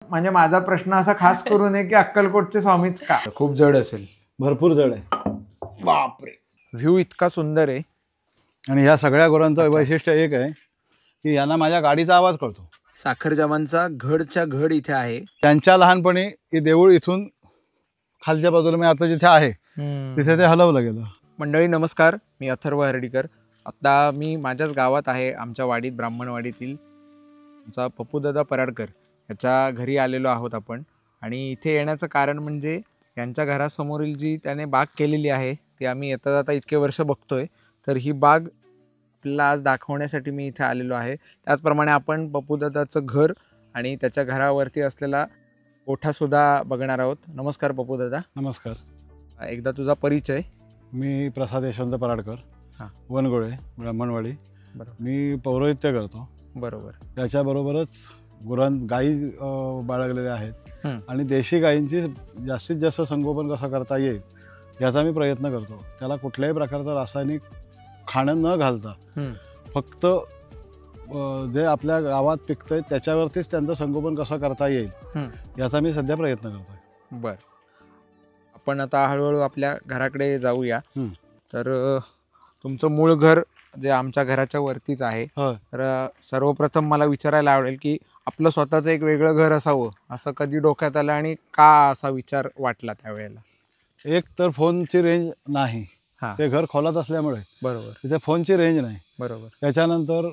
म्हणजे माझा प्रश्न असा खास करून आहे की अक्कलकोटचे स्वामीच का? खूप जड असेल. भरपूर जड आहे. बापरे, व्ह्यू इतका सुंदर आहे. आणि ह्या सगळ्या गुरांचं वैशिष्ट्य एक आहे की यांना माझ्या गाडीचा आवाज कळतो. साखर जवानचा घडच्या घड इथे आहे. त्यांच्या लहानपणी हे देऊळ इथून खालच्या बाजूला मी आता जिथे आहे तिथे ते हलवलं गेलं. मंडळी नमस्कार, मी अथर्व हर्डीकर. आता मी माझ्याच गावात आहे, आमच्या वाडीत, ब्राह्मणवाडीतील आमचा पप्पूदादा पराडकर याच्या घरी आलेलो आहोत आपण. आणि इथे येण्याचं कारण म्हणजे यांच्या घरासमोरील जी त्याने बाग केलेली आहे ती आम्ही येता जाता इतके वर्ष बघतोय. तर ही बाग आपल्याला आज दाखवण्यासाठी मी इथे आलेलो आहे. त्याचप्रमाणे आपण पप्पूदादाचं घर आणि त्याच्या घरावरती असलेला गोठासुद्धा बघणार आहोत. नमस्कार पप्पूदादा. नमस्कार. एकदा तुझा परिचय. मी प्रसाद यशवंत पराडकर, वनगोळे, ब्राह्मणवाडी. बरोबर. मी पौरोहित्य करतो. बरोबर. त्याच्याबरोबरच गाई बाळगलेल्या आहेत आणि देशी गायींची जास्तीत जास्त संगोपन कसं करता येईल याचा मी प्रयत्न करतो. त्याला कुठल्याही प्रकारचं रासायनिक खाणं न घालता फक्त जे आपल्या गावात पिकतंय त्याच्यावरतीच त्यांचं संगोपन कसं करता येईल याचा मी सध्या प्रयत्न करतोय. बर, आपण आता हळूहळू आपल्या घराकडे जाऊया. तर तुमचं मूळ घर जे आमच्या घराच्या वरतीच आहे. तर सर्वप्रथम मला विचारायला आवडेल की आपलं स्वतःचं एक वेगळं घर असावं असं कधी डोक्यात आलं आणि का असा विचार वाटला त्यावेळेला? एक तर फोनची रेंज नाही, ते घर खोलात असल्यामुळे. बरोबर. तिथे फोनची रेंज नाही. बरोबर. त्याच्यानंतर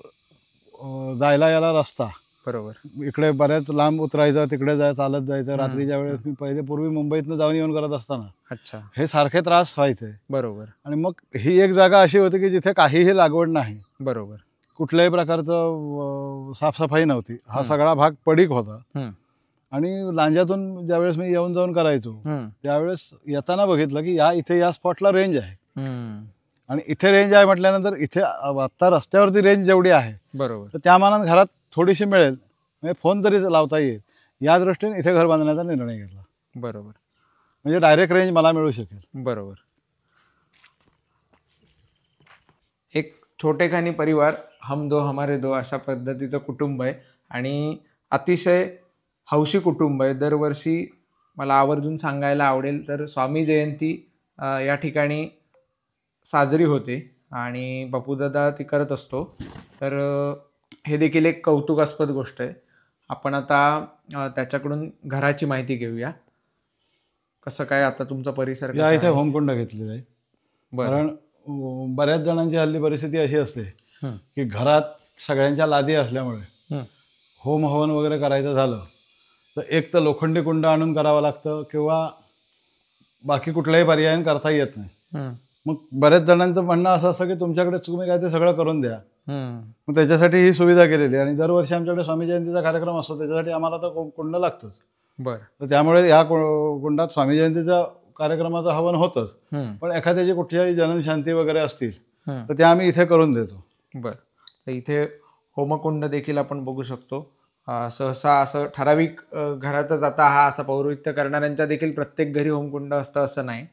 जायला याला रस्ता. बरोबर. इकडे बऱ्याच लांब उतरायचं, तिकडे चालत जायचं. रात्रीच्या वेळेस मी पहिले पूर्वी मुंबईतनं जाऊन येऊन करत असताना अच्छा हे सारखे त्रास व्हायचे. बरोबर. आणि मग ही एक जागा अशी होती की जिथे काहीही लागवड नाही. बरोबर. कुठल्याही प्रकारचं साफसफाई नव्हती. हा सगळा भाग पडीक होता. आणि लांजातून ज्यावेळेस मी येऊन जाऊन करायचो त्यावेळेस येताना बघितलं की इथे या स्पॉटला रेंज आहे. आणि इथे रेंज आहे म्हटल्यानंतर इथे आता रस्त्यावरती रेंज जेवढी आहे बरोबर तर त्या मानाने घरात थोडीशी मिळेल, म्हणजे फोन तरी लावता येईल, या दृष्टीने इथे घर बांधण्याचा निर्णय घेतला. बरोबर. म्हणजे डायरेक्ट रेंज मला मिळू शकेल. बरोबर. एक छोटेखानी परिवार, हम दो हमारे दो अशा पद्धतीचं कुटुंब आहे आणि अतिशय हौशी कुटुंब आहे. दरवर्षी मला आवर्जून सांगायला आवडेल तर स्वामी जयंती या ठिकाणी साजरी होते आणि पप्पूदादा ती करत असतो. तर हे देखील एक कौतुकास्पद गोष्ट आहे. आपण आता त्याच्याकडून घराची माहिती घेऊया. कसं काय आता तुमचा परिसर या इथे होमकुंड घेतलेला आहे. कारण बऱ्याच जणांची हल्ली परिस्थिती अशी असते की घरात सगळ्यांच्या लादी असल्यामुळे होम हवन वगैरे करायचं झालं तर एक तर लोखंडी कुंड आणून करावं लागतं किंवा बाकी कुठल्याही पर्यायाने करता येत नाही. मग बऱ्याच जणांचं म्हणणं असं असतं की तुमच्याकडे तुम्ही काय ते सगळं करून द्या. मग त्याच्यासाठी ही सुविधा केलेली आहे. आणि दरवर्षी आमच्याकडे स्वामी जयंतीचा कार्यक्रम असतो, त्याच्यासाठी आम्हाला तर कुंड लागतंच. बरं. तर त्यामुळे या कुंडात स्वामी जयंतीचा कार्यक्रमाचं हवन होतंच. पण एखाद्याची कुठच्याही जन्मशांती वगैरे असतील तर त्या आम्ही इथे करून देतो. बरं. तर इथे होमकुंड देखील आपण बघू शकतो. सहसा असं ठराविक घरातच आता हा असा पौरोहित्य करणाऱ्यांच्या देखील प्रत्येक घरी होमकुंड असतं असं नाही.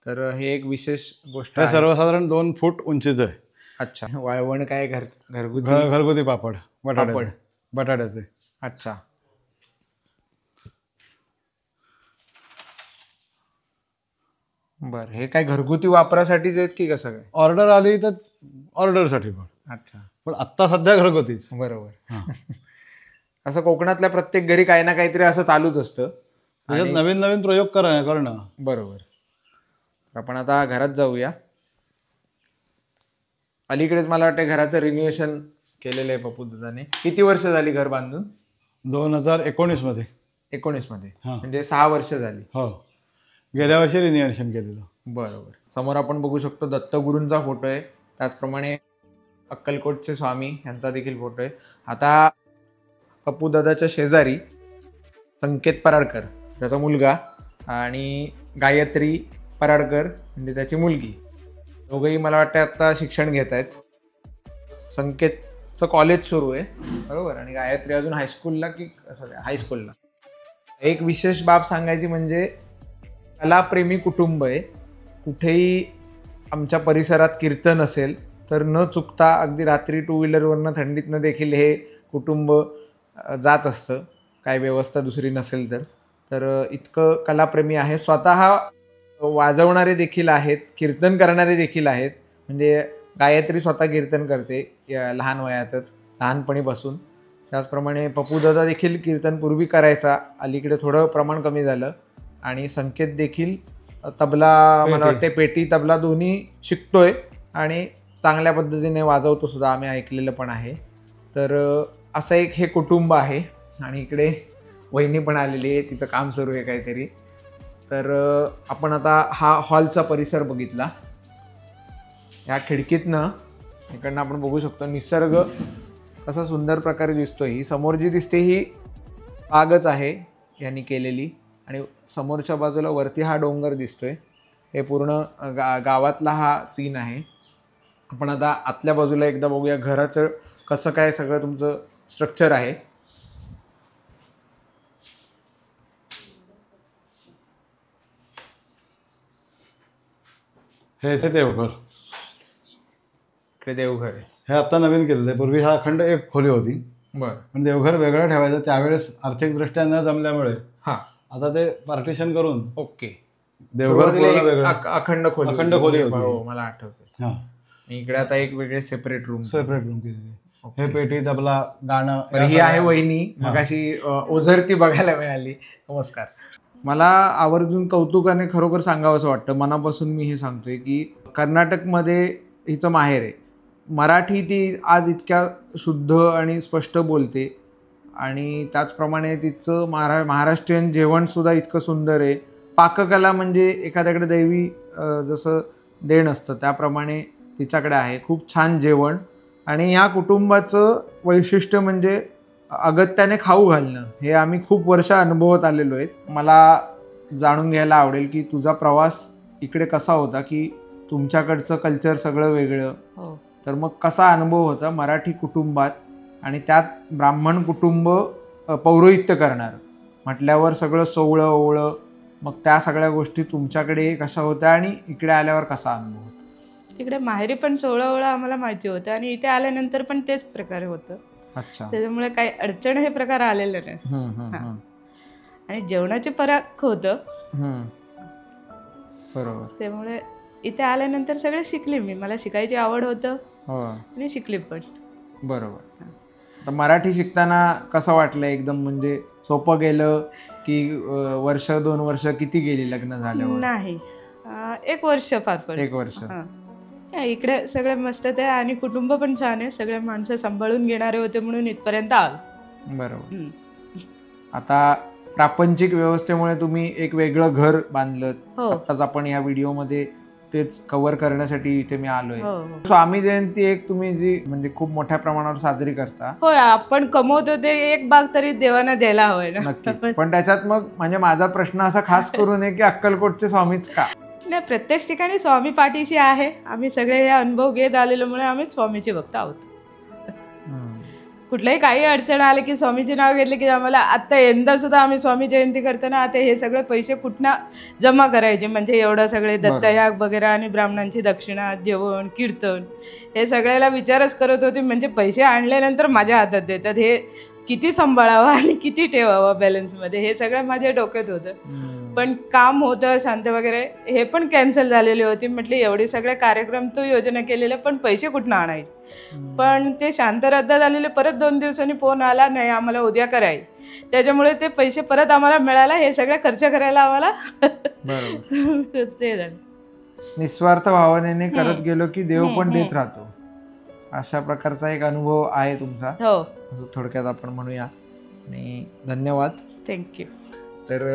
तर हे एक विशेष गोष्ट आहे. सर्वसाधारण 2 फूट उंचीचं आहे. अच्छा. वाळवण काय घरगुती पापड बटाट्याचे. अच्छा. बर, हे काय घरगुती वापरासाठीच आहेत की कसं काय? ऑर्डर आली तर ऑर्डरसाठी पण. अच्छा. पण आत्ता सध्या घरगुतीच. बरोबर. असं कोकणातल्या प्रत्येक घरी काही ना काहीतरी असं चालूच असतं. त्याच्यात नवीन नवीन प्रयोग करणं. बरोबर. आपण आता घरात जाऊया. अलीकडेच मला वाटतं घराचं रिन्युएशन केलेलं आहे पप्पूदादाने. किती वर्ष झाली घर बांधून? 2019 मध्ये. 19 मध्ये म्हणजे 6 वर्ष झाली. हो, गेल्या वर्षी रिन्युएशन केलेलं. बरोबर. समोर आपण बघू शकतो दत्तगुरूंचा फोटो आहे, त्याचप्रमाणे अक्कलकोटचे स्वामी यांचा देखील फोटो आहे. आता पप्पूदादाच्या शेजारी संकेत पराडकर त्याचा मुलगा आणि गायत्री पराडकर म्हणजे त्याची मुलगी, दोघंही मला वाटतं आता शिक्षण घेत आहेत. संकेतचं कॉलेज सुरू आहे बरोबर, आणि गायत्री अजून हायस्कूलला की असं हायस्कूलला. एक विशेष बाब सांगायची म्हणजे कलाप्रेमी कुटुंब आहे. कुठेही आमच्या परिसरात कीर्तन असेल तर न चुकता अगदी रात्री 2 व्हीलरवरनं थंडीतनं देखील हे कुटुंब जात असतं. काय व्यवस्था दुसरी नसेल तर इतकं कलाप्रेमी आहे. स्वतः वाजवणारे देखील आहेत, कीर्तन करणारे देखील आहेत. म्हणजे गायत्री स्वतः कीर्तन करते लहान वयातच, लहानपणीपासून. त्याचप्रमाणे पप्पूदादा देखील कीर्तन पूर्वी करायचा, अलीकडे थोडं प्रमाण कमी झालं. आणि संकेत देखील तबला, मला वाटते पेटी तबला दोन्ही शिकतोय आणि चांगल्या पद्धतीने वाजवतो सुद्धा, आम्ही ऐकलेलं पण आहे. तर असं एक हे कुटुंब आहे. आणि इकडे वहिनी पण आलेली आहे, तिचं काम सुरू आहे काहीतरी. तर आपण आता हा हॉलचा परिसर बघितला. ह्या खिडकीतनं इकडनं आपण बघू शकतो निसर्ग कसा सुंदर प्रकारे दिसतोय. ही समोर जी दिसते ही बागच आहे यांनी केलेली. आणि समोरच्या बाजूला वरती हा डोंगर दिसतोय. हे पूर्ण गावातला हा सीन आहे. आपण आता आतल्या बाजूला एकदा बघूया घराचं कसं काय सगळं तुमचं स्ट्रक्चर आहे. हे इथे देवघर, इकडे देवघर आहे. हे आता नवीन केलेलं आहे. पूर्वी हा अखंड एक खोली होती. बरं. पण देवघर वेगळं ठेवायचं, त्यावेळेस आर्थिकदृष्ट्या न जमल्यामुळे हां, आता ते पार्टिशन करून ओके, देवघर पूर्ण वेगळं अखंड खोली होती. हो, मला आठवतं. हां, इकडे आता एक वेगळे सेपरेट रूम केलेली. हे पेटी तबला गाणं. ही आहे वहिनी, मगाशी ओझरती बघायला मिळाली. नमस्कार. मला आवर्जून कौतुकाने खरोखर सांगावं असं वाटतं, मनापासून मी हे सांगतोय की कर्नाटकमध्ये हिचं माहेर आहे. मराठी ती आज इतक्या शुद्ध आणि स्पष्ट बोलते. आणि त्याचप्रमाणे तिचं महाराष्ट्रीयन जेवणसुद्धा इतकं सुंदर आहे. पाककला म्हणजे एखाद्याकडे दैवी जसं देण असतं त्याप्रमाणे तिच्याकडे आहे. खूप छान जेवण. आणि या कुटुंबाचं वैशिष्ट्य म्हणजे अगत्याने खाऊ घालणं. हे आम्ही खूप वर्ष अनुभवत आलेलो आहेत. मला जाणून घ्यायला आवडेल की तुझा प्रवास इकडे कसा होता, की तुमच्याकडचं कल्चर सगळं वेगळं, तर मग कसा अनुभव होता मराठी कुटुंबात आणि त्यात ब्राह्मण कुटुंब पौरोहित्य करणार म्हटल्यावर सगळं सोवळं ओवळं, मग त्या सगळ्या गोष्टी तुमच्याकडे कशा होत्या आणि इकडे आल्यावर कसा अनुभव होता? तिकडे माहेरी पण सोवळं आम्हाला माहिती होतं आणि इथे आल्यानंतर पण तेच प्रकारे होतं. अच्छा. त्याच्यामुळे काही अडचण हे प्रकार आलेले नाही. आणि जेवणाचे फरक होतं. बरोबर. त्यामुळे इथे आल्यानंतर सगळे शिकले मी. मला शिकायची आवड होतं आणि शिकले पण. बरोबर. तर मराठी शिकताना कसं वाटलं? एकदम म्हणजे सोपं गेलं की वर्ष 2 वर्ष किती गेली लग्न झाल्यावर? नाही, 1 वर्ष फार पडलं. 1 वर्ष. इकडे सगळे मस्त आहे आणि कुटुंब पण छान आहे. सगळे माणसं सांभाळून घेणारे होते म्हणून इथपर्यंत आलो. बरोबर. आता प्रापंचिक व्यवस्थेमुळे तुम्ही एक वेगळं घर बांधलं. आताच आपण या व्हिडिओमध्ये तेच कव्हर करण्यासाठी इथे मी आलोय. स्वामी जयंती एक तुम्ही जी म्हणजे खूप मोठ्या प्रमाणावर साजरी करता. होय, आपण कमवतो ते एक भाग तरी देवाना द्यायला हवंय ना. नक्कीच. पण त्याच्यात मग म्हणजे माझा प्रश्न असा खास करून आहे की अक्कलकोटचे स्वामीच का? नाही, प्रत्येक ठिकाणी स्वामी पाठीशी आहे. आम्ही सगळे हे अनुभव घेत आलेल्यामुळे आम्ही स्वामीचे भक्त आहोत. कुठल्याही काही अडचण आले की स्वामीचे नाव घेतले की आम्हाला आता यंदा सुद्धा आम्ही स्वामी जयंती करताना आता हे सगळे पैसे कुठनं जमा करायचे, म्हणजे एवढं सगळे दत्तयाग वगैरे आणि ब्राह्मणांची दक्षिणा, जेवण, कीर्तन हे सगळ्याला विचारच करत होते. म्हणजे पैसे आणल्यानंतर माझ्या हातात देतात, हे किती सांभाळावा आणि किती ठेवावा बॅलन्समध्ये, हे सगळं माझ्या डोक्यात होतं. पण काम होतं शांत वगैरे हे पण कॅन्सल झालेली होती. म्हटले एवढे सगळे कार्यक्रम तो योजना केलेले पण पैसे कुठनं आणायचे. पण ते शांत रद्द झालेले. परत 2 दिवसांनी फोन आला, नाही आम्हाला उद्या कराय. त्याच्यामुळे ते पैसे परत आम्हाला मिळाला. हे सगळं खर्च करायला आम्हाला ते झालं. निस्वार्थ भावनेने करत गेलो की देव पण देत राहतो, अशा प्रकारचा एक अनुभव आहे तुमचा. हो, असं थोडक्यात आपण म्हणूया. आणि धन्यवाद. थँक्यू. तर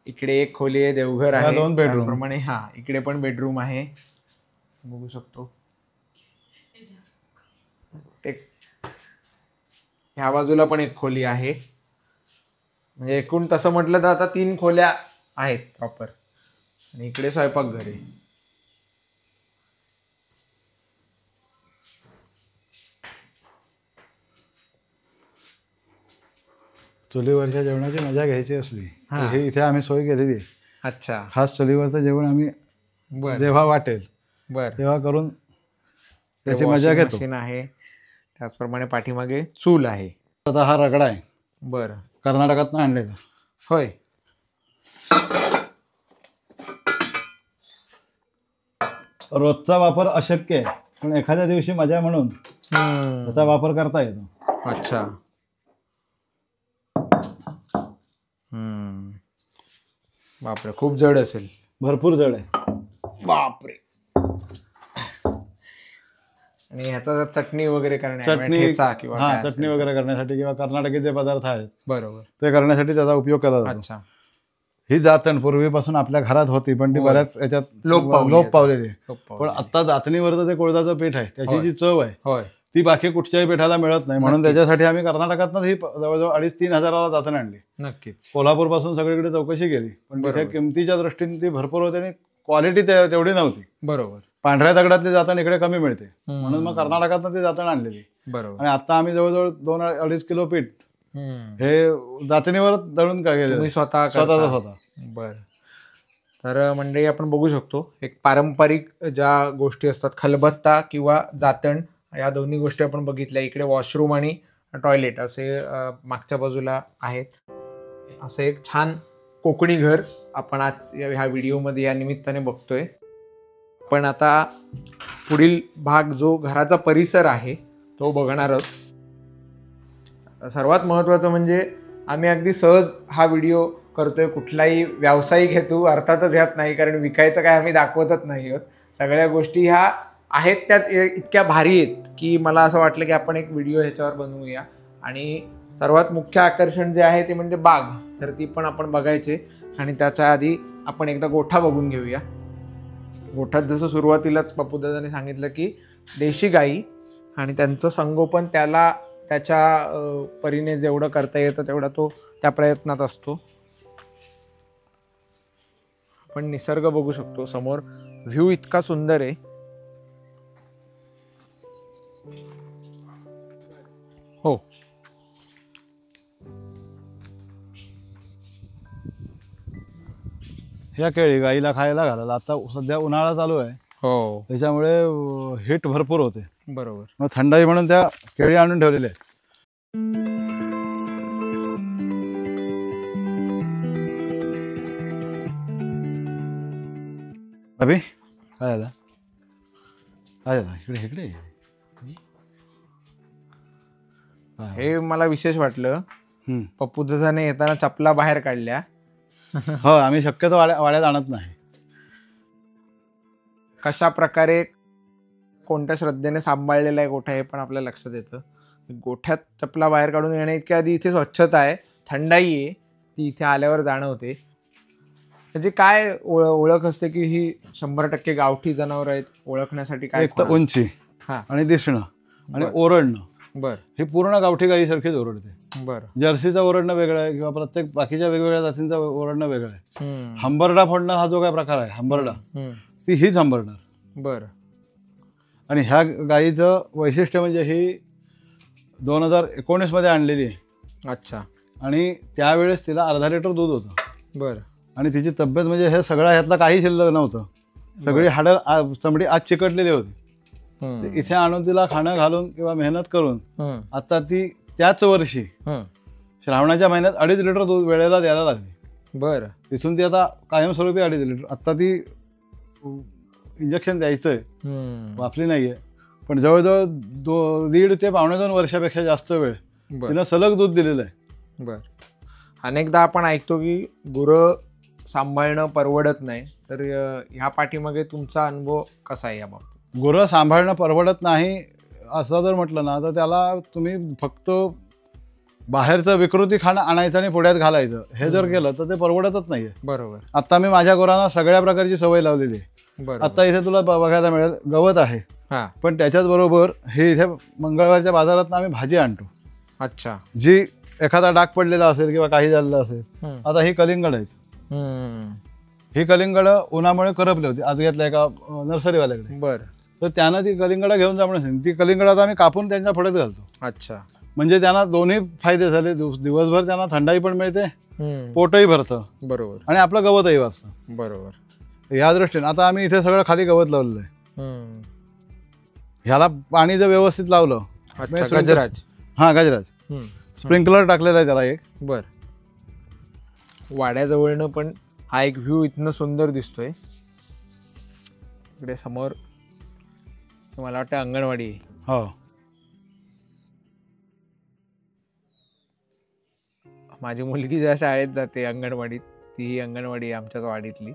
इकडे एक खोली आहे, देवघर आहे. 2 बेडरूम. त्याचप्रमाणे इकडे पण बेडरूम आहे, बघू शकतो. ह्या बाजूला पण एक खोली आहे. म्हणजे एकूण तसं म्हटलं तर आता 3 खोल्या आहेत प्रॉपर. आणि इकडे स्वयंपाकघर आहे. चुलीवरच्या जेवणाची मजा घ्यायची असली हे इथे आम्ही सोय केलेली आहे. अच्छा. खास चुलीवरचं जेवण आम्ही जेव्हा वाटेल तेव्हा करून त्याची मजा घेतो. आहे. त्याचप्रमाणे पाठीमागे चूल आहे. आता हा रगडा आहे. बरं. कर्नाटकातनं आणलेलं. होय. रोजचा वापर अशक्य आहे, पण एखाद्या दिवशी मजा म्हणून त्याचा वापर करता येतो. अच्छा. बापरे, खूप जड असेल. भरपूर जड आहे. बापरे. आणि ह्याचा चटणी वगैरे चटणी वगैरे करण्यासाठी किंवा कर्नाटकी जे पदार्थ आहेत बरोबर ते करण्यासाठी त्याचा उपयोग केला जातो. अच्छा. ही जातण पूर्वीपासून आपल्या घरात होती, पण ती बऱ्याच याच्यात लोप पावलेली आहे. पण आता जातणीवरचं जे कुळथाचं पीठ आहे त्याची जी चव आहे ती बाकी कुठच्याही पिठाला मिळत नाही. म्हणून त्याच्यासाठी आम्ही कर्नाटकातनं ही जवळजवळ 2,500-3,000 हजाराला जातण आणली. नक्कीच. कोल्हापूर पासून सगळीकडे चौकशी केली, पण तिथे किमतीच्या दृष्टीने ती भरपूर होते आणि क्वालिटी तेवढी नव्हती. बरोबर. पांढऱ्या दगडातली जातण इकडे कमी मिळते, म्हणून मग कर्नाटकातनं ती जातण आणलेली. बरोबर. आणि आता आम्ही जवळजवळ 2-2.5 किलो पीठ हे जातणीवर दळून काय गेले स्वतः. बर. तर मंडळी आपण बघू शकतो एक पारंपरिक ज्या गोष्टी असतात, खलबत्ता किंवा जातण, या दोन्ही गोष्टी आपण बघितल्या. इकडे वॉशरूम आणि टॉयलेट असे मागच्या बाजूला आहेत. असं एक छान कोकणी घर आपण आज ह्या व्हिडिओमध्ये या निमित्ताने बघतोय. पण आता पुढील भाग जो घराचा परिसर आहे तो बघणार आहोत. सर्वात महत्त्वाचं म्हणजे आम्ही अगदी सहज हा व्हिडिओ करतोय, कुठलाही व्यावसायिक हेतू अर्थातच ह्यात नाही, कारण विकायचं काय आम्ही दाखवतच नाही आहोत. सगळ्या गोष्टी ह्या आहेत त्याच इतक्या भारी आहेत की मला असं वाटलं की आपण एक व्हिडिओ ह्याच्यावर बनवूया. आणि सर्वात मुख्य आकर्षण जे आहे ते म्हणजे बाग, तर ती पण आपण बघायचे. आणि त्याच्या आधी आपण एकदा गोठा बघून घेऊया. गोठ्यात जसं सुरुवातीलाच पप्पूदादाने सांगितलं की देशी गाई आणि त्यांचं संगोपन त्याला त्याच्या परीने जेवढं करता येतं तेवढा तो त्या प्रयत्नात असतो. आपण निसर्ग बघू शकतो समोर, व्ह्यू इतका सुंदर आहे. हो. ह्या केळी गाईला खायला घालायला आता सध्या उन्हाळा चालू आहे, हो, त्याच्यामुळे हीट भरपूर होते. बरोबर. मग थंडाई म्हणून त्या केळी आणून ठेवलेल्या आहेत. अभि काय झालं, काय झालं, इकडे इकडे हे मला विशेष वाटलं. पप्पूदादाने येताना चपला बाहेर काढल्या. हो, आम्ही शक्यतो वाड्यात आणत नाही. कशा प्रकारे कोणत्या श्रद्धेने सांभाळलेला आहे गोठा हे पण आपल्या लक्षात येतं. गोठ्यात चपला बाहेर काढून येण्या इतक्या आधी इथे स्वच्छता आहे, थंडाई आहे, ती इथे आल्यावर जाणवते. त्याची काय ओळख असते की ही 100% गावठी जनावर आहेत ओळखण्यासाठी? काय एक तर उंची आणि दिसणं आणि ओरडणं. बर. ही पूर्ण गावठी गाईसारखीच ओरडते. बर. जर्सीचं ओरडणं वेगळं आहे किंवा प्रत्येक बाकीच्या वेगवेगळ्या जातींचं ओरडणं वेगळं आहे. हंबरडा फोडणं हा जो काय प्रकार आहे, हंबरडा, ती हीच हंबरडा. बर. आणि ह्या गाईचं वैशिष्ट्य म्हणजे ही 2019 मध्ये आणलेली आहे. अच्छा. आणि त्यावेळेस तिला अर्धा लिटर दूध होतं. बर. आणि तिची तब्येत म्हणजे हे सगळं ह्यातलं काही शिल्लक नव्हतं. सगळी हाडं चमडी आज चिकटलेली होती. इथे आणून तिला खाणं घालून किंवा मेहनत करून आता ती त्याच वर्षी श्रावणाच्या महिन्यात 2.5 लिटर दूध वेळेला द्यायला लागली. बरं. तिथून ती आता कायमस्वरूपी 2.5 लिटर. आता ती इंजेक्शन द्यायचंय, वापली नाहीये, पण जवळजवळ 1.5 ते 2.25 वर्षापेक्षा जास्त वेळ तिनं सलग दूध दिलेलं आहे. बर. अनेकदा आपण ऐकतो की गुरं सांभाळणं परवडत नाही, तर ह्या पाठीमागे तुमचा अनुभव कसा आहे याबाबत? गुरं सांभाळणं परवडत नाही असं जर म्हटलं ना, तर त्याला तुम्ही फक्त बाहेरचं विकृती खाणं आणायचं आणि पुढ्यात घालायचं हे जर केलं तर ते परवडतच नाहीये. बरोबर. आता मी माझ्या गुरांना सगळ्या प्रकारची सवय लावलेली आहे. आता इथे तुला बघायला मिळेल गवत आहे, पण त्याच्याच बरोबर हे इथे मंगळवारच्या बाजारात आम्ही भाजी आणतो. अच्छा. जी एखादा डाग पडलेला असेल किंवा काही झालेलं असेल. आता ही कलिंगड आहेत. ही कलिंगड उन्हामुळे करपली होती आज घेतल्या एका नर्सरीवाल्याकडे. बरं. तर त्यानं ती कलिंगड घेऊन जाणं, ती कलिंगड आता आम्ही कापून त्यांच्या पुढेच घालतो. अच्छा. म्हणजे त्यांना दोन्ही फायदे झाले. दिवसभर त्यांना थंडाई पण मिळते, पोटही भरतं, बरोबर, आणि आपलं गवतही वाचतं. बरोबर. या दृष्टीने आता आम्ही इथे सगळं खाली गवत लावलेलं आहे. ह्याला पाणी जर व्यवस्थित लावलं, गजराज. हा, गजराज स्प्रिंकलर टाकलेला आहे त्याला एक. बर. वाड्याजवळनं पण हा एक व्ह्यू इथनं सुंदर दिसतोय. इकडे समोर मला वाटतं अंगणवाडी आहे. हो. माझी मुलगी ज्या शाळेत जाते अंगणवाडीत, ती ही अंगणवाडी आहे आमच्याच वाडीतली.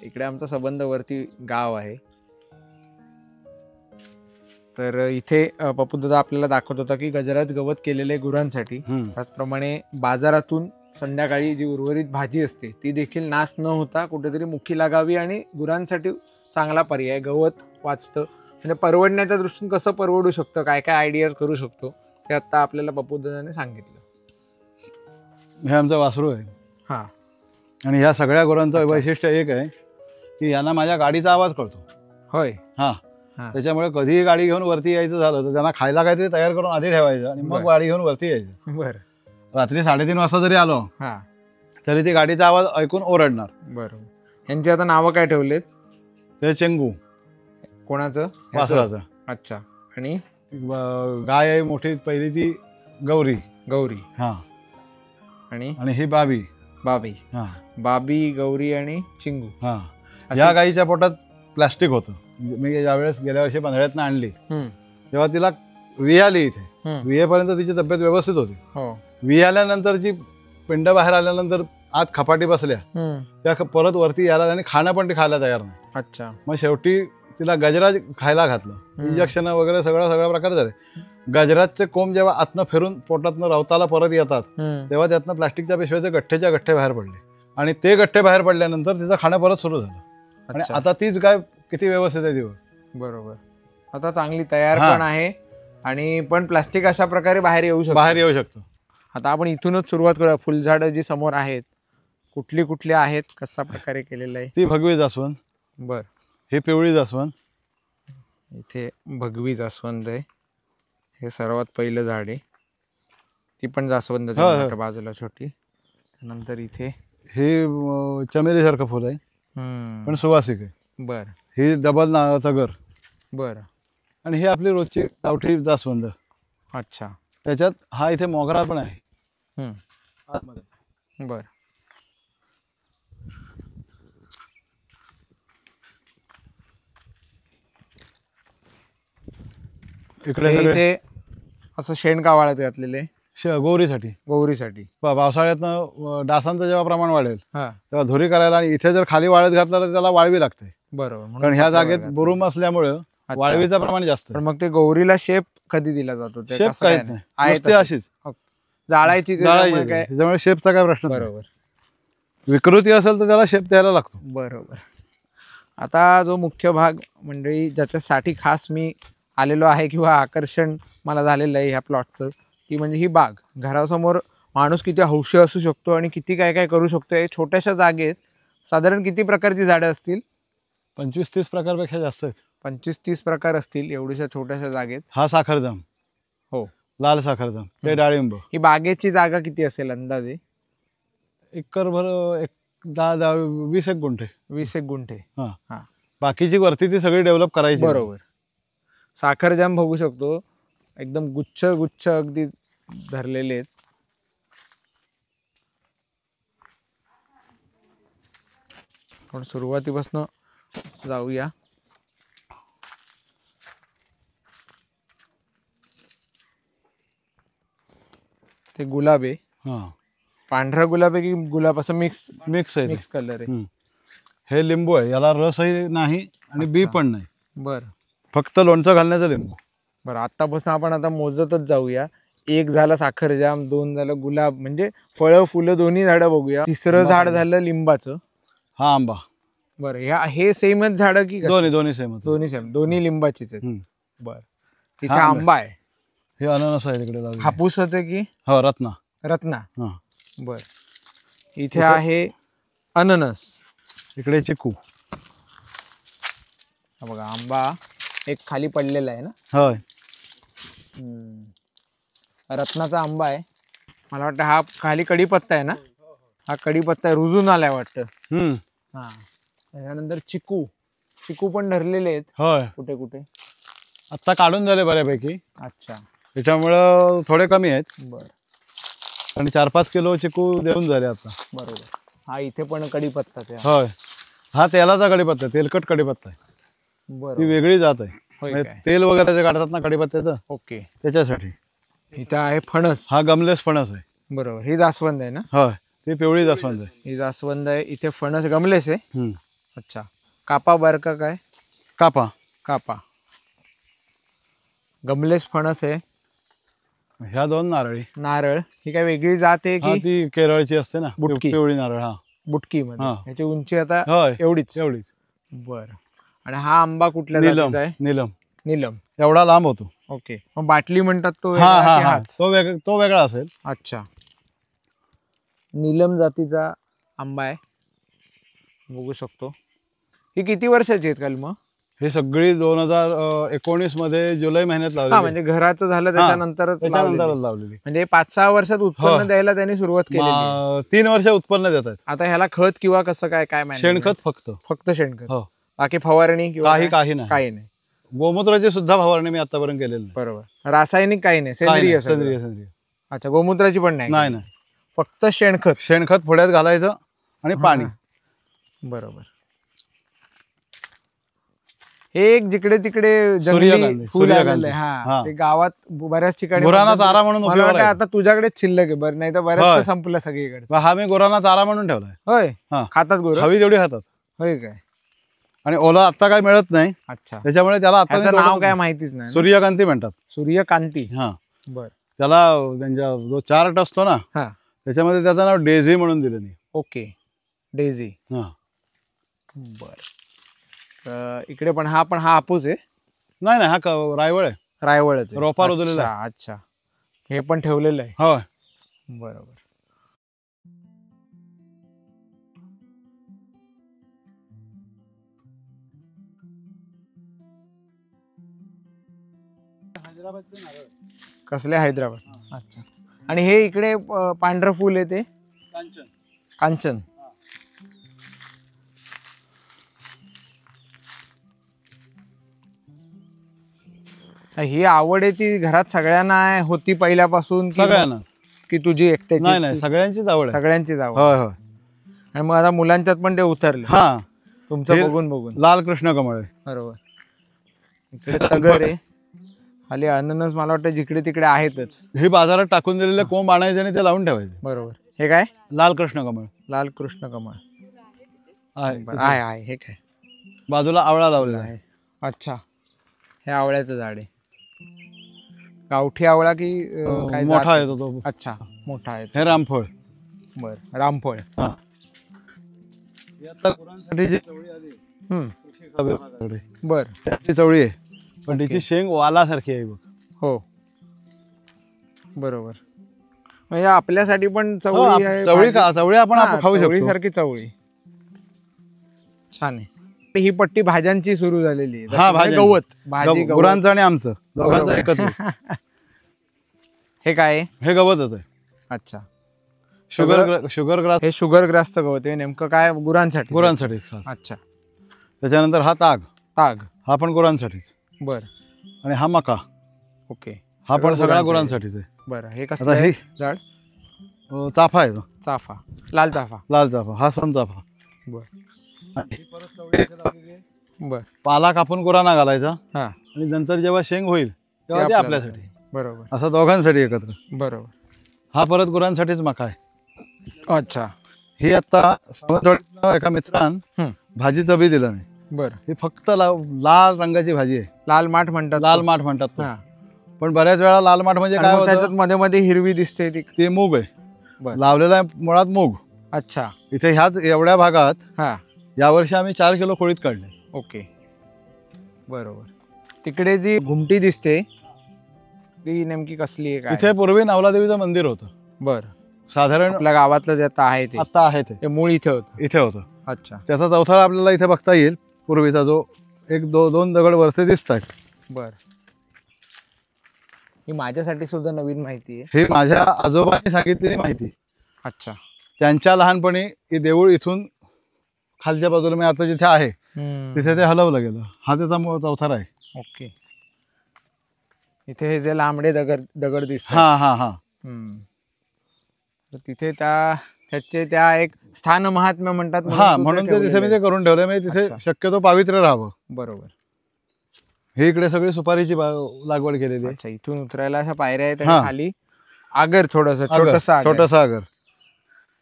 इकडे आमचा संबंधवर्ती गाव आहे. तर इथे पप्पूदादा आपल्याला दाखवत होता की गजराज गवत केलेले गुरांसाठी. त्याचप्रमाणे बाजारातून संध्याकाळी जी उर्वरित भाजी असते ती देखील नाश न होता कुठेतरी मुखी लागावी आणि गुरांसाठी चांगला पर्याय. गवत वाचतं, म्हणजे परवडण्याच्या दृष्टीने कसं परवडू शकतं, काय काय आयडियाज करू शकतो ते आता आपल्याला पप्पूदादाने सांगितलं. हे आमचं वासरू आहे. हां. आणि ह्या सगळ्या गुरांचं वैशिष्ट्य एक आहे की यांना माझ्या गाडीचा आवाज कळतो. होय. हां. त्याच्यामुळे कधीही गाडी घेऊन वरती यायचं झालं तर त्यांना खायला काहीतरी तयार करून आधी ठेवायचं आणि मग गाडी घेऊन वरती यायचं. बरं. रात्री 3:30 वाजता जरी आलो तरी ती गाडीचा आवाज ऐकून ओरडणार. बरोबर. यांची आता नावं काय ठेवलेत? ते चेंगू. कोणाचं? वासराचं. अच्छा. आणि गाय आहे मोठी पहिली ती गौरी. गौरी. हां. आणि ही बाबी. बाबी. हां. बाबी, गौरी आणि चिंगू. हां. या गाईच्या पोटात प्लास्टिक होतं. मी ज्यावेळेस गेल्या वर्षी 15 आणली तेव्हा तिला वियाली इथे. वियेपर्यंत तिची तब्येत व्यवस्थित होती. वियाल्यानंतरची पिंड बाहेर आल्यानंतर आत खपाटी बसल्या त्या परत वरती यायला आणि खाणं पण ती खायला तयार नाही. अच्छा. मग शेवटी तिला गजराज खायला घातलं. इंजेक्शन वगैरे सगळा प्रकार झाले. गजराजचे कोंब जेव्हा आतनं फिरून पोटातनं रवताला परत येतात तेव्हा त्यातनं प्लास्टिकच्या पिशव्याचे गठ्ठेच्या गठ्ठे बाहेर पडले आणि ते गठ्ठे बाहेर पडल्यानंतर तिचं खाणं परत सुरू झालं. आणि आता तीच गाय किती व्यवस्थित आहे दिवस. बरोबर. आता चांगली तयार पण आहे आणि पण प्लास्टिक अशा प्रकारे बाहेर येऊ शकतो. आता आपण इथूनच सुरुवात करूया. फुलझाडं जी समोर आहेत कुठली कुठली आहेत, कशा प्रकारे केलेलं आहे? ती भगवी जास्वंद. बर. हे पिवळी जास्वंद. इथे भगवी जास्वंद आहे. हे सर्वात पहिलं झाड आहे. ती पण जास्वंद बाजूला छोटी. नंतर इथे हे चमेली सारखं फुल आहे पण सुवासिक आहे. बर. ही डबल तगर. बर. आणि ही आपली रोजची गावठी जास्वंद. अच्छा. त्याच्यात हा इथे मोगरा पण आहे. बर. इथे असं शेण का वाळत घातलेले? गौरीसाठी. पावसाळ्यात डासांचं जेव्हा प्रमाण वाढेल तेव्हा धुरी करायला आणि इथे जर खाली वाळत घातलं तर त्याला वाळवी लागते. बरोबर. कारण ह्या जागेत बुरुम असल्यामुळे वाळवीचं प्रमाण जास्त. पण मग ते गौरीला शेप कधी दिला जातो? शेप काहीच नाही, अशीच जाळायची. त्याच्यामुळे शेपचा काय प्रश्न. बरोबर. विकृती असेल तर त्याला शेप द्यायला लागतो. बरोबर. आता जो मुख्य भाग मंडळी ज्याच्यासाठी खास मी आलेलो आहे किंवा आकर्षण मला झालेलं आहे ह्या प्लॉटचं, ती म्हणजे ही बाग. घरासमोर माणूस किती हौशी असू शकतो आणि किती काय काय करू शकतो. या छोट्याशा जागेत साधारण किती प्रकारची झाडं असतील? 25-30 प्रकारपेक्षा जास्त आहेत. 25-30 प्रकार असतील एवढ्याशा छोट्याशा जागेत. हा साखरजाम. हो. लाल साखरजाम. ते डाळिंब. ही बागेची जागा किती असेल अंदाजे? एकरभर 20 एक गुंठे. 20 एक गुंठे. हां. बाकीची वरती ती सगळी डेव्हलप करायची. बरोबर. साखरजाम बघू शकतो, एकदम गुच्छ गुच्छ अगदी धरलेले आहेत. पण सुरुवातीपासून जाऊया. ते गुलाब आहे. पांढरा गुलाब आहे की गुलाब असं मिक्स आहे? मिक्स कलर आहे. हे लिंबू आहे. याला रसही नाही आणि बी पण नाही. बरं. फक्त लोणचं घालण्याचं लिंबू. बरं. आतापासून आपण आता मोजतच जाऊया. 1 झालं साखरजाम, 2 झालं गुलाब, म्हणजे फळं फुलं दोन्ही झाडं बघूया. 3रं झाड झालं लिंबाचं. हा आंबा. बरं. हे सेमच झाडं की दोन्ही सेम? दोन्ही सेम. दोन्ही लिंबाचीच आहेत. बरं. इथे आंबा आहे. हे अननस आहे तिकडे. हापूसच आहे की? हो, रत्ना. बर. इथे आहे अननस. इकडे चिकू. बघा आंबा एक खाली पडलेला आहे ना. होय. रत्नाचा आंबा आहे. मला वाटतं हा खाली कढीपत्ता आहे ना. हा कढीपत्ता रुजून आलाय वाटतं. हा. त्याच्यानंतर चिकू पण धरलेले आहेत. होय. कुठे कुठे आता काढून झाले बऱ्यापैकी. अच्छा. त्याच्यामुळं थोडे कमी आहेत बरं आणि 4-5 किलो चिकू देऊन झाले आता. बरोबर. हा इथे पण कढीपत्ताच आहे. होय, हा तेलाचा कढीपत्ता, तेलकट कढीपत्ता आहे. ती बरोबर. वेगळी जात आहे. होय म्हणजे काय? तेल वगैरे जे काढतात ना कढीपत्त्याचं, ओके. त्याच्यासाठी. इथं आहे फणस. हा गमलेस फणस आहे. बरोबर. ही जास्वंद आहे ना? होय, ती पिवळी जास्वंद आहे. ही जास्वंद आहे. इथे फणस गमलेस आहे. हम्म. अच्छा. कापा बारका काय? कापा. कापा. गमलेस फणस आहे. ह्या 2 नारळी. नारळ ही काय वेगळी जात आहे हा, की ती केरळची असते ना, बुटकी. पिवळी नारळ. हा, बुटकी मध्ये? हा. याची उंची आता होय, एवढीच. एवढीच. बर. आणि हा आंबा कुठल्या नीलम. जातीचा आहे? नीलम नीलम. एवढा लांब होतो. ओके. मग बाटली म्हणतात तो हा वेगळा हा की हा, हाच? तो वेगळा असेल. अच्छा. नीलम जातीचा आंबा आहे, बघू शकतो. ही किती वर्षाची आहेत काल मग? हे सगळी 2019 मध्ये जुलै महिन्यात हा, लावली. म्हणजे घराचं झालं त्याच्यानंतरच त्याच्यानंतरच लावलेली. लावलेली. म्हणजे 5-6 वर्षात उत्पन्न हो. द्यायला त्यांनी सुरुवात केली. 3 वर्ष उत्पन्न देत आहेत. आता ह्याला खत किंवा कसं काय काय management? शेणखत फक्त. फक्त शेणखत. हो, बाकी फवारणी किंवा काही काय? काही नाही. काही नाही. गोमूत्राची सुद्धा फवारणी मी आतापर्यंत केलेली नाही. बरोबर. रासायनिक काही नाही, काही सेंद्रिय नाही, सगळं. सेंद्रिय सेंद्रिय. अच्छा. गोमूत्राची पण नाही? नाही नाही, फक्त शेणखत. शेणखत पुढ्यात घालायचं आणि पाणी. बरोबर. हे एक जिकडे तिकडे जंगली सूर्यकांती, फुल सूर्यकांती. आलेलं आहे. हा, हा. ते गावात बऱ्याच ठिकाणी गुरांना मध्यंतरी- चारा म्हणून मला उपयोगाला वाटतं येतो. आता तुझ्याकडेच शिल्लक आहे. बरं, नाही तर होय. बऱ्याच संपलं सगळीकडे. हा मी गुरांना चारा म्हणून ठेवलाय. होय. हा. खातात गुरं? हवी तेवढी खातात. होय काय? आणि ओला आता काय मिळत नाही, अच्छा. त्याच्यामुळे त्याला आता मी त्याचं नाव तोडत काय नाही. माहितीच नाही ना? सूर्यकांती म्हणतात. सूर्यकांती. हा, बर. त्याला त्यांच्या जो चार्ट असतो ना, हा. त्याच्यामध्ये त्याचं नाव डेझी म्हणून दिलं नाही. ओके. डेझी. हा, बर. इकडे पण हा हापूस आहे? नाही नाही, हा रायवळ आहे. रायवळच आहे. रोपा रुजलेला अच्छा, अच्छा. हे पण ठेवलेलं आहे. होय. बरोबर. कसले? हैदराबाद. अच्छा. आणि हे इकडे पांढरं फुल आहे ते कांचन. ही आवड आहे ती घरात सगळ्यांना होती पहिल्यापासून की सगळ्यांनाच. की तुझी एकट्याची? नाही नाही, सगळ्यांचीच आवड आहे. सगळ्यांचीच आवड. होय होय. आणि मग आता मुलांच्यात पण ते उतरले हा, तुमचं हे बघून बघून. लाल कृष्ण कमळ आहे. बरोबर. इकडे तगर आहे. खाली अननस मला वाटतं जिकडे तिकडे आहेतच. हे बाजारात टाकून दिलेले कोंब आणायचे आणि ते लावून ठेवायचे. बरोबर. हे काय? लाल कृष्ण कमळ लाल कृष्ण कमळ आहे. बरं, आहे. हे काय? बाजूला आवळा लावलेला आहे. आहे. अच्छा. हे आवळ्याचं झाड आहे. गावठी आवळा की काय मोठा जात? आहे तो. अच्छा, मोठा आहे. हे रामफळ. बर. रामफळ. हा. ही आता गुरांसाठी जी चवळी आली हम्म. कृषी विभागाकडे, बर. त्याची चवळी आहे, पण तिची शेंग वालासारखी आहे बघ. हो, बरोबर. म्हणजे आपल्यासाठी पण हो, चवळी आहे. चवळी आपण खाऊ शकतो. सारखी चवळी. छान आहे. ही पट्टी भाज्यांची सुरू झालेली आहे. हा, म्हणजे भाज्यांची. गवत भाजी गवत. गुरांचं आणि आमचं दोघांचं बरोबर. एकत्र. हे काय आहे? हे गवतच आहे. अच्छा. शुगर ग्रास हे शुगर ग्रासचं गवत आहे. नेमकं काय? गुरांसाठी? गुरांसाठीच खास. अच्छा. त्याच्यानंतर हा ताग, ताग. हा पण गुरांसाठीच. बर. आणि हा मका, ओके. हा पण सगळा गुरांसाठी. गुरांसाठीच आहे. बरं. हे आता कसं हे झाड? चाफा आहे तो, चाफा. लाल चाफा. लाल चाफा. हा सोन चाफा. बर. आणि परत चवळी इथे लावलेली आहे. बर. पाला कापून गुरांना घालायचा हा. आणि नंतर जेव्हा शेंग होईल तेव्हा ते आपल्यासाठी. बरोबर. असं दोघांसाठी एकत्र. बरोबर. हा परत गुरांसाठीच मका आहे. अच्छा. ही आता सावंतवाडीतल्या एका मित्रान हम्म. भाजीचं बी दिलं नाही. बरं. ही फक्त लाल रंगाची भाजी आहे. लाल माठ म्हणतात. लाल माठ म्हणतात तो. हा. पण बऱ्याच वेळा लाल माठ म्हणजे आणि काय मग होतं, त्याच्यात मध्ये मध्ये हिरवी दिसते ती. ते मूग आहे. बरं. लावलेला आहे मुळात मूग. अच्छा. इथे ह्याच एवढ्या भागात हा. यावर्षी आम्ही 4 किलो खोळीत काढले. ओके. बरोबर. तिकडे जी घुमटी दिसते ती नेमकी कसली आहे काय? इथे पूर्वी नवलादेवीचं मंदिर होतं. बरं. साधारण आपल्या गावातलं जे आता आहे ते आता आहे ते मूळ इथे होतं. इथे होतं. अच्छा. त्याचा चौथरा आपल्याला इथे बघता येईल. पूर्वीचा जो एक दोन दगड वरचे दिसत आहेत. बर. ही माझ्यासाठी सुद्धा नवीन माहिती आहे. हे माझ्या आजोबांनी सांगितलेली माहिती. अच्छा. त्यांच्या लहानपणी हे देऊळ इथून खालच्या बाजूला मी आता जिथे आहे तिथे ते हलवलं गेलं. हा त्याचा चौथरा आहे. ओके. इथे हे जे लांबडे दगड दिसतात, हा हा हा तर तिथे त्याचे त्या एक स्थान महात्म्य म्हणतात हा, तू म्हणून ते ठेवलेलं तिथे मी ते आहेस. करून ठेवलंय, म्हणजे तिथे अच्छा. शक्यतो पावित्र्य राहावं. बरोबर. हे इकडे सगळी सुपारीची लागवड केलेली आहे. अच्छा, इथून उतरायला अशा पायऱ्या आहेत आणि हा. खाली आगर थोडस आगर, छोटस छोटंसं आगर.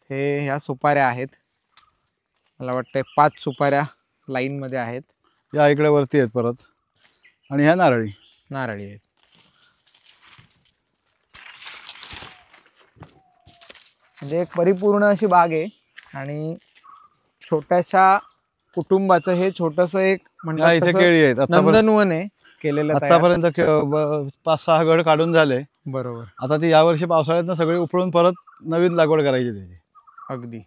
हे ह्या सुपाऱ्या आहेत, मला वाटतंय 5 सुपाऱ्या लाईन मध्ये आहेत. या इकडे वरती आहेत परत, आणि ह्या नारळी. नारळी आहेत. म्हणजे एक परिपूर्ण अशी बाग आहे आणि छोट्याशा कुटुंबाचं हे छोटस एक या म्हणतात इथे तसं केळी आहेत. नंदनवन आहे केलेलं तयार. आतापर्यंत 5-6 गड काढून झाले. बरोबर. आता ती यावर्षी पावसाळ्यात सगळी उपळून परत नवीन लागवड करायची त्याची. अगदी.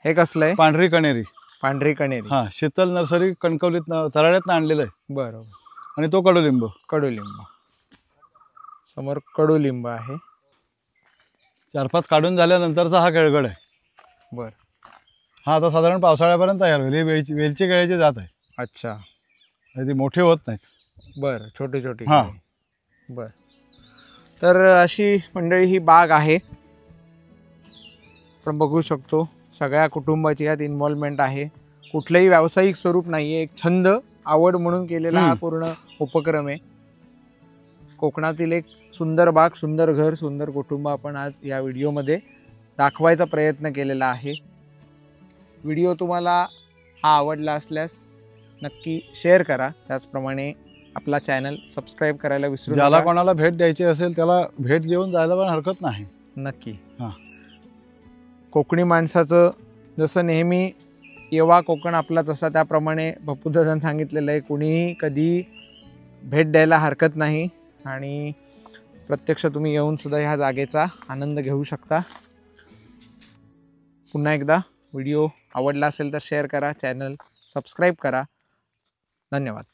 हे कसलं आहे? पांढरी कणेरी. पांढरी कणेरी. हा, शीतल नर्सरी कणकवलीत तराड्यातनं आणलेलं आहे. बरोबर. आणि तो कडुलिंब. कडुलिंब समोर कडुलिंब आहे. 4-5 काढून झाल्यानंतरचा हा केळगड आहे. बर. हा आता साधारण पावसाळ्यापर्यंत तयार होईल. ही वेलची केळ्याची जात आहे. अच्छा. ती मोठी होत नाहीत. बर, छोटी छोटी. हा. बर. तर अशी मंडळी ही बाग आहे, आपण बघू शकतो सगळ्या कुटुंबाची यात इन्व्हॉल्वमेंट आहे. कुठलंही व्यावसायिक स्वरूप नाहीये, एक छंद आवड म्हणून केलेला हा पूर्ण उपक्रम आहे. कोकणातील एक सुंदर बाग, सुंदर घर, सुंदर कुटुंब आपण आज या व्हिडिओमध्ये दाखवायचा प्रयत्न केलेला आहे. व्हिडिओ तुम्हाला हा आवडला असल्यास नक्की शेअर करा. त्याचप्रमाणे आपला चॅनल सबस्क्राईब करायला विसरू नका. ज्याला कोणाला भेट द्यायची असेल त्याला भेट देऊन जायला पण हरकत नाही. नक्की. हां. कोकणी माणसाचं जसं नेहमी येवा कोकण आपलाच असा, त्याप्रमाणे पप्पूदादांनी सांगितलेलं आहे, कुणीही कधी भेट द्यायला हरकत नाही आणि प्रत्यक्ष तुम्ही येऊन सुद्धा ह्या जागेचा आनंद घेऊ शकता. पुन्हा एकदा व्हिडिओ आवडला असेल तर शेअर करा, चॅनल सबस्क्राईब करा. धन्यवाद.